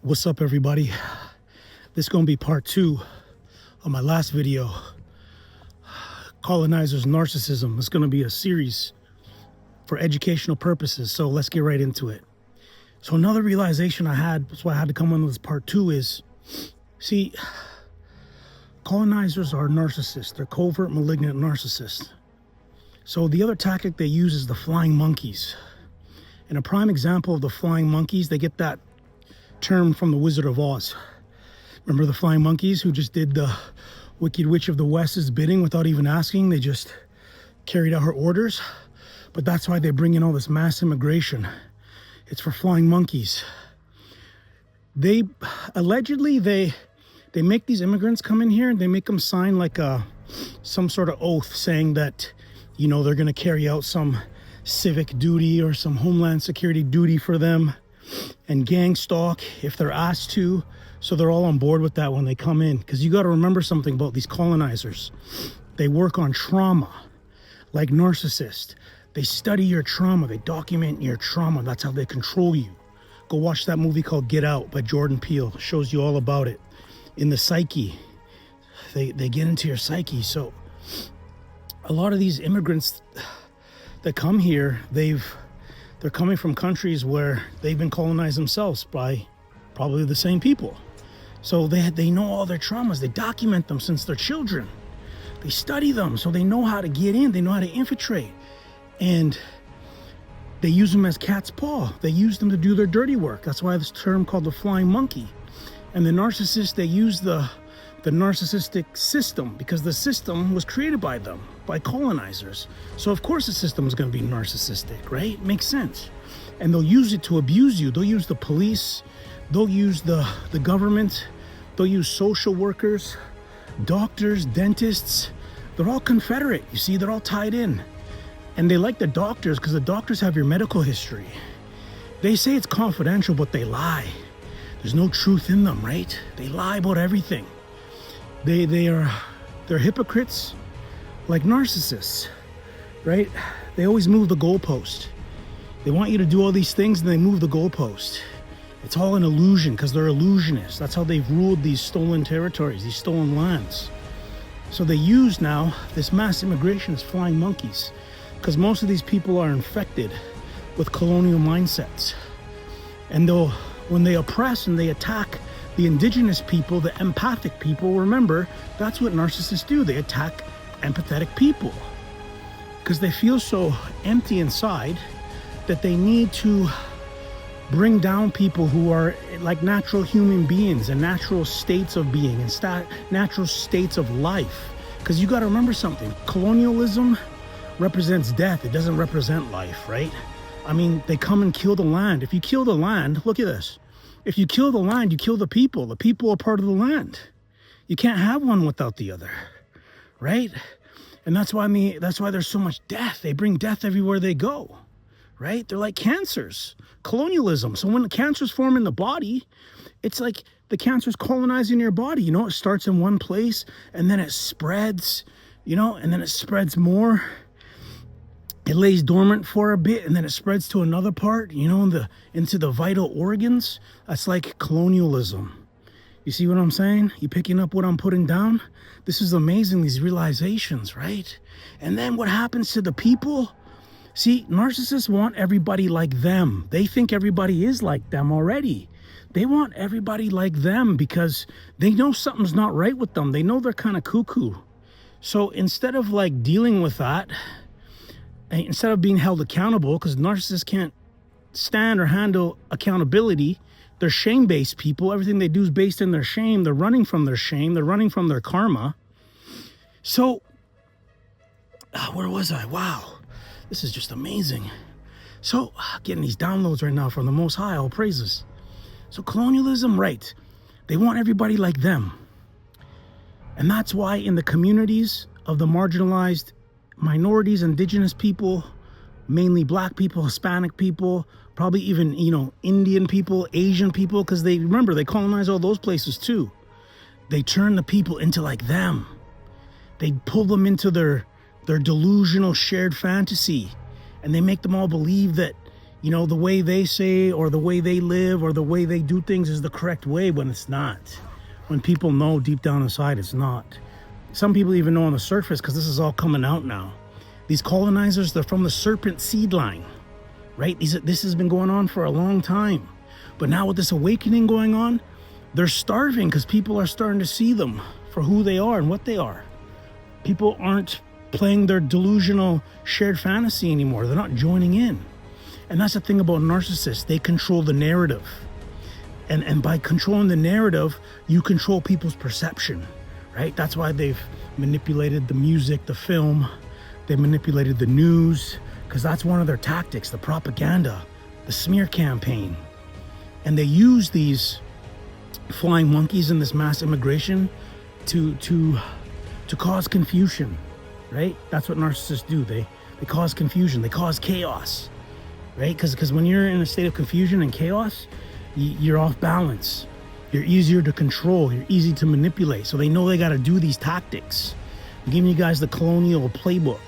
What's up, everybody? This is going to be part 2 of my last video, Colonizers, Narcissism. It's going to be a series for educational purposes, so let's get right into it. So another realization I had, that's why I had to come on with this part 2 is, see, colonizers are narcissists. They're covert, malignant narcissists. So the other tactic they use is the flying monkeys. And a prime example of the flying monkeys, they get that term from the Wizard of Oz. Remember the flying monkeys who just did the Wicked Witch of the West's bidding without even asking? They just carried out her orders. But that's why they bring in all this mass immigration. It's for flying monkeys. They allegedly they make these immigrants come in here and they make them sign like some sort of oath saying that, you know, they're going to carry out some civic duty or some homeland security duty for them and gang stalk if they're asked to. So they're all on board with that when they come in, because you got to remember something about these colonizers. They work on trauma like narcissists. They study your trauma, they document your trauma. That's how they control you. Go watch that movie called Get Out by Jordan Peele. It shows you all about it. In the psyche, they get into your psyche. So a lot of these immigrants that come here, they're coming from countries where they've been colonized themselves by probably the same people. So they know all their traumas. They document them since they're children. They study them so they know how to get in. They know how to infiltrate. And they use them as cat's paw. They use them to do their dirty work. That's why this term called the flying monkey. And the narcissists, they use the narcissistic system because the system was created by them, by colonizers. So of course the system is going to be narcissistic, right? Makes sense. And they'll use it to abuse you. They'll use the police. They'll use the government. They'll use social workers, doctors, dentists. They're all confederate. You see, they're all tied in. And they like the doctors because the doctors have your medical history. They say it's confidential, but they lie. There's no truth in them, right? They lie about everything. They're hypocrites like narcissists, right? They always move the goalpost. They want you to do all these things and they move the goalpost. It's all an illusion because they're illusionists. That's how they've ruled these stolen territories, these stolen lands. So they use now this mass immigration as flying monkeys because most of these people are infected with colonial mindsets. And when they oppress and they attack the indigenous people, the empathic people, remember, that's what narcissists do. They attack empathetic people because they feel so empty inside that they need to bring down people who are like natural human beings and natural states of being and natural states of life. Because you got to remember something. Colonialism represents death. It doesn't represent life, right? I mean, they come and kill the land. If you kill the land, look at this. If you kill the land, you kill the people. The people are part of the land. You can't have one without the other, right? And that's why there's so much death. They bring death everywhere they go, right? They're like cancers. Colonialism. So when the cancers form in the body, it's like the cancer's colonizing your body. You know, it starts in one place and then it spreads, you know, and then it spreads more. It lays dormant for a bit and then it spreads to another part, you know, into the vital organs. That's like colonialism. You see what I'm saying? You picking up what I'm putting down? This is amazing, these realizations, right? And then what happens to the people? See, narcissists want everybody like them. They think everybody is like them already. They want everybody like them because they know something's not right with them. They know they're kind of cuckoo. So instead of like dealing with that, instead of being held accountable, because narcissists can't stand or handle accountability, they're shame-based people. Everything they do is based in their shame. They're running from their shame. They're running from their karma. So, where was I? Wow, this is just amazing. So, getting these downloads right now from the Most High, all praises. So colonialism, right, they want everybody like them. And that's why in the communities of the marginalized minorities, indigenous people, mainly black people, Hispanic people, probably even, you know, Indian people, Asian people, because they colonize all those places too. They turn the people into like them. They pull them into their delusional shared fantasy, and they make them all believe that, you know, the way they say or the way they live or the way they do things is the correct way, when it's not. When people know deep down inside it's not. Some people even know on the surface, because this is all coming out now. These colonizers, they're from the serpent seed line, right? This has been going on for a long time. But now with this awakening going on, they're starving because people are starting to see them for who they are and what they are. People aren't playing their delusional shared fantasy anymore. They're not joining in. And that's the thing about narcissists. They control the narrative. And by controlling the narrative, you control people's perception, right? That's why they've manipulated the music, the film. They manipulated the news, because that's one of their tactics, the propaganda, the smear campaign. And they use these flying monkeys in this mass immigration to cause confusion, right? That's what narcissists do. They cause confusion. They cause chaos, right? Because when you're in a state of confusion and chaos, you're off balance. You're easier to control. You're easy to manipulate. So they know they got to do these tactics. I'm giving you guys the colonial playbook.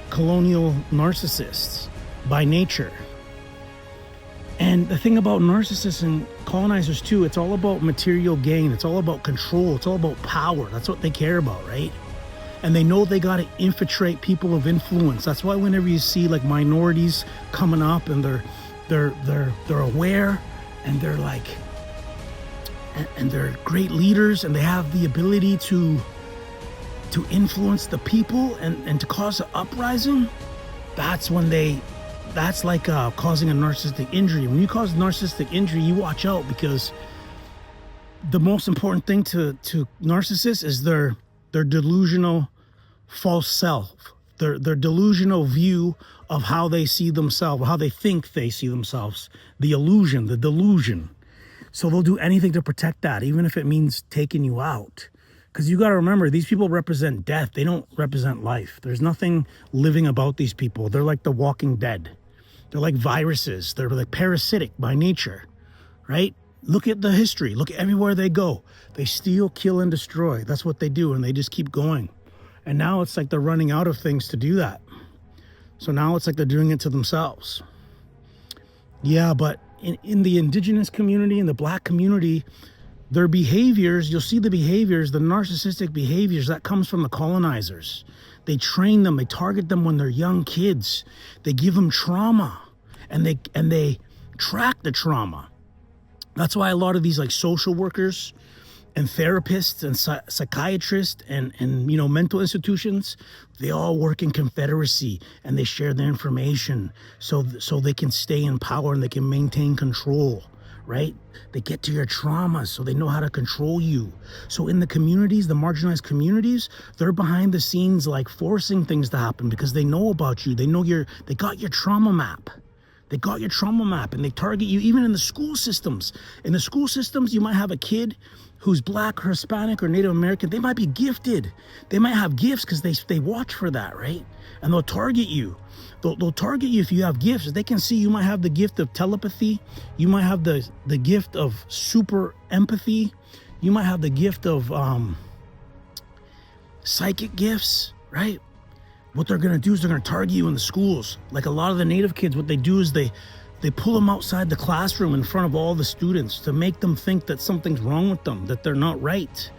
Colonial narcissists by nature. And the thing about narcissists and colonizers too, it's all about material gain. It's all about control. It's all about power. That's what they care about, right? And they know they got to infiltrate people of influence. That's why whenever you see like minorities coming up and they're aware, and they're like, and they're great leaders, and they have the ability to influence the people and to cause an uprising, that's like causing a narcissistic injury. When you cause narcissistic injury, you watch out, because the most important thing to narcissists is their delusional false self, their delusional view of how they see themselves, or how they think they see themselves, the illusion, the delusion. So they'll do anything to protect that, even if it means taking you out. Because you got to remember, these people represent death. They don't represent life. There's nothing living about these people. They're like the walking dead. They're like viruses. They're like parasitic by nature, right? Look at the history. Look at everywhere they go. They steal, kill, and destroy. That's what they do, and they just keep going. And now it's like they're running out of things to do that. So now it's like they're doing it to themselves. Yeah, but in the indigenous community, in the black community, their behaviors, you'll see the behaviors, the narcissistic behaviors, that comes from the colonizers. They train them, they target them when they're young kids. They give them trauma, and they track the trauma. That's why a lot of these like social workers and therapists and psychiatrists and you know, mental institutions, they all work in confederacy, and they share their information so they can stay in power and they can maintain control, right? They get to your traumas, so they know how to control you. So in the communities, the marginalized communities, they're behind the scenes like forcing things to happen, because they know about you. They know they got your trauma map. They got your trauma map, and they target you even in the school systems. In the school systems, you might have a kid who's black or Hispanic or Native American. They might be gifted. They might have gifts because they watch for that, right? And they'll target you. They'll target you if you have gifts. They can see you might have the gift of telepathy. You might have the gift of super empathy. You might have the gift of psychic gifts, right? What they're going to do is they're going to target you in the schools. Like a lot of the Native kids, what they do is they pull them outside the classroom in front of all the students to make them think that something's wrong with them, that they're not right.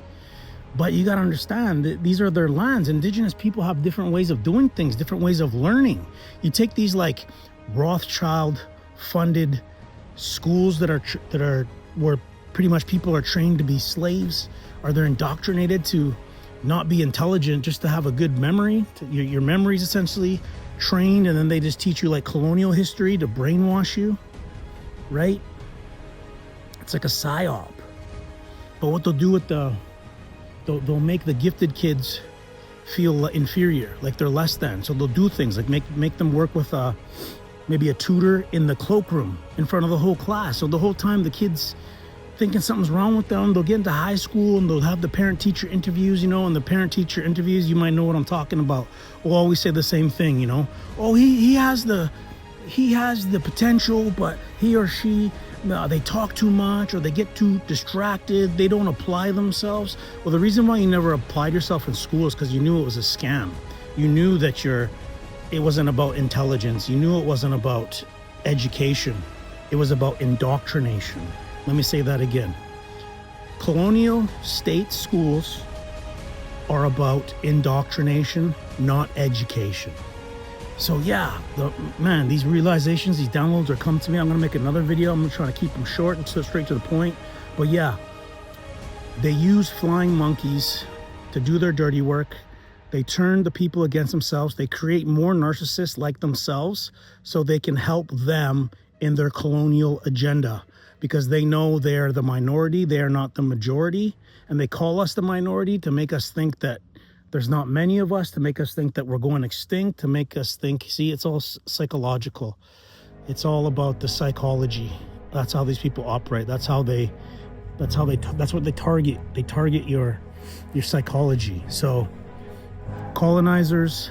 But you got to understand that these are their lands. Indigenous people have different ways of doing things, different ways of learning. You take these like Rothschild-funded schools that are where pretty much people are trained to be slaves, or they're indoctrinated to not be intelligent, just to have a good memory. Your memory's essentially trained, and then they just teach you like colonial history to brainwash you, right? It's like a psyop. But what they'll do with they'll make the gifted kids feel inferior, like they're less than. So they'll do things like make them work with maybe a tutor in the cloakroom in front of the whole class. So the whole time the kids thinking something's wrong with them, they'll get into high school and they'll have the parent-teacher interviews, you know, and the parent-teacher interviews, you might know what I'm talking about. We'll always say the same thing, you know. Oh, he has the potential, but he or she, they talk too much, or they get too distracted, they don't apply themselves. Well, the reason why you never applied yourself in school is because you knew it was a scam. You knew that it wasn't about intelligence. You knew it wasn't about education. It was about indoctrination. Let me say that again. Colonial state schools are about indoctrination, not education. So yeah, man, these realizations, these downloads are coming to me. I'm gonna make another video. I'm gonna try to keep them short and so straight to the point. But yeah, they use flying monkeys to do their dirty work. They turn the people against themselves. They create more narcissists like themselves so they can help them in their colonial agenda, because they know they're the minority, they're not the majority, and they call us the minority to make us think that there's not many of us, to make us think that we're going extinct, to make us think, see, it's all psychological. It's all about the psychology. That's how these people operate. That's what they target. They target your psychology. So colonizers,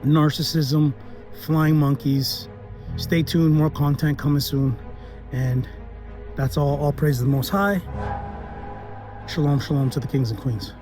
narcissism, flying monkeys. Stay tuned, more content coming soon. And that's all praise to the Most High. Shalom, shalom to the kings and queens.